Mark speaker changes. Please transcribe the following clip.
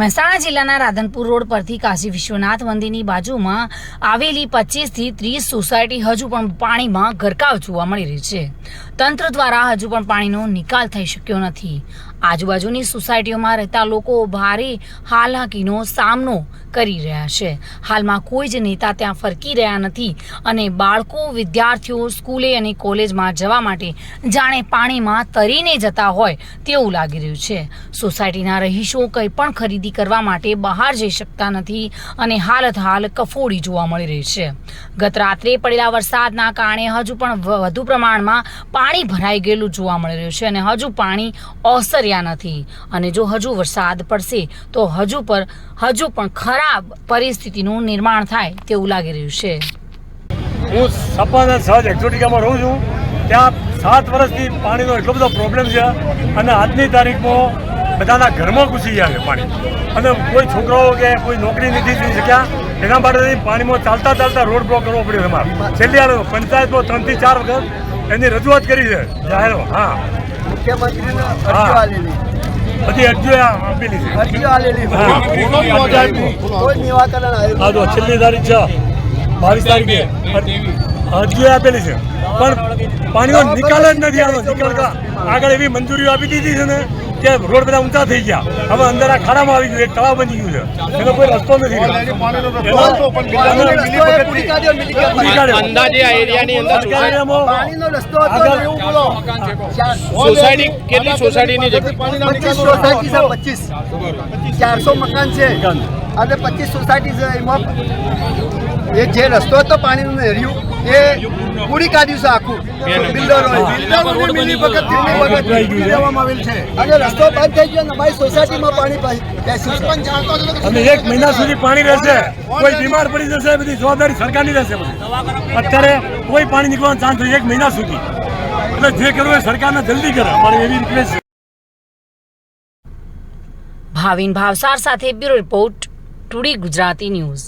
Speaker 1: મહેસાણા જિલ્લાના રાધનપુર રોડ પરથી કાશી વિશ્વનાથ મંદિરની બાજુમાં આવેલી 25 થી 30 સોસાયટી હજુ પણ પાણીમાં ગરકાવ જોવા મળી રહી છે। તંત્ર દ્વારા હજુ પણ પાણીનો નિકાલ થઈ શક્યો નથી। આજુબાજુની સોસાયટીઓમાં રહેતા લોકો ભારે હાલાકીનો સામનો કરી રહ્યા છે। હાલમાં કોઈ જ નેતા ત્યાં ફરકી રહ્યા નથી અને બાળકો વિદ્યાર્થીઓ સ્કૂલે અને કોલેજમાં જવા માટે જાણે પાણીમાં તરીને જતા હોય તેવું લાગી રહ્યું છે। સોસાયટીના રહીશો કંઈ પણ ખરીદી કરવા માટે બહાર જઈ શકતા નથી અને હાલ કફોડી જોવા મળી રહી છે। ગત રાત્રે પડેલા વરસાદના કારણે હજુ પણ વધુ પ્રમાણમાં પાણી ભરાઈ ગયેલું જોવા મળી રહ્યું છે અને હજુ પાણી ઓસર્યા નથી અને જો હજુ વરસાદ પડશે તો હજુ પણ ખરાબ પરિસ્થિતિનું નિર્માણ થાય તેવું લાગી રહ્યું છે।
Speaker 2: હું સપાના સહજ એક્ઝોટિકામાં રહું છું। ત્યાં 7 વર્ષથી પાણીનો એટલો બધો પ્રોબ્લેમ છે અને આજની તારીખમાં બધાના ઘરમાં ઘૂસી ગયા છે પાણી અને કોઈ છોકરાઓ કે કોઈ નોકરી નથી થઈ શક્યા। એના માટે પાણીમાં ચાલતા રોડ બ્લોક કરવો પડ્યો અમારે। છેલ્લી વાર પંચાયતમાં 3 થી 4 વખત એની રજૂઆત કરી છે જાહેર। હા,
Speaker 3: મુખ્યમંત્રીને
Speaker 2: બધી અરજીઓ આપેલી છે। છેલ્લી તારીખ છે 22 તારીખે અરજીઓ આપેલી છે પણ પાણીનો નિકાલ જ નથી આવતો। નિકાલ આગળ એવી મંજૂરીઓ આપી દીધી છે ને કે રોડ બધા ઊંચા થઈ ગયા। હવે અંદર આ ખાડામાં આવી ગયું, એક તળાવ બની ગયું છે, એનો કોઈ રસ્તો નથી।
Speaker 4: અંદાજે આ એરિયાની અંદર
Speaker 3: પાણીનો રસ્તો હતો એવું બોલો।
Speaker 4: સોસાયટી કેટલી સોસાયટીની છે?
Speaker 3: 25 સોસાયટી છે। 25 400 મકાન છે અને 25 સોસાયટી છે। એમાં એ જે રસ્તો હતો પાણીનું નહેર્યું એ પૂરી કાઢ્યું છે આખું બિલ્ડરોની મિલીભગતથી લેવામાં આવેલ છે અને રસ્તો બંધ થઈ ગયો ને અમારી સોસાયટીમાં પાણી બેસ્યું છે
Speaker 2: અને 1 મહિના સુધી પાણી રહેશે। કોઈ બીમાર પડી જશે, બધી જવાબદારી સરકારની રહેશે। અત્યારે કોઈ પાણી નીકળવાનો ચાન્સ નથી 1 મહિના સુધી। એટલે જે કરવું એ સરકારને જલ્દી કરે, અમારી એવી રિક્વેસ્ટ છે।
Speaker 1: ભાવિન ભાવસાર સાથે bureau report, today Gujarati news.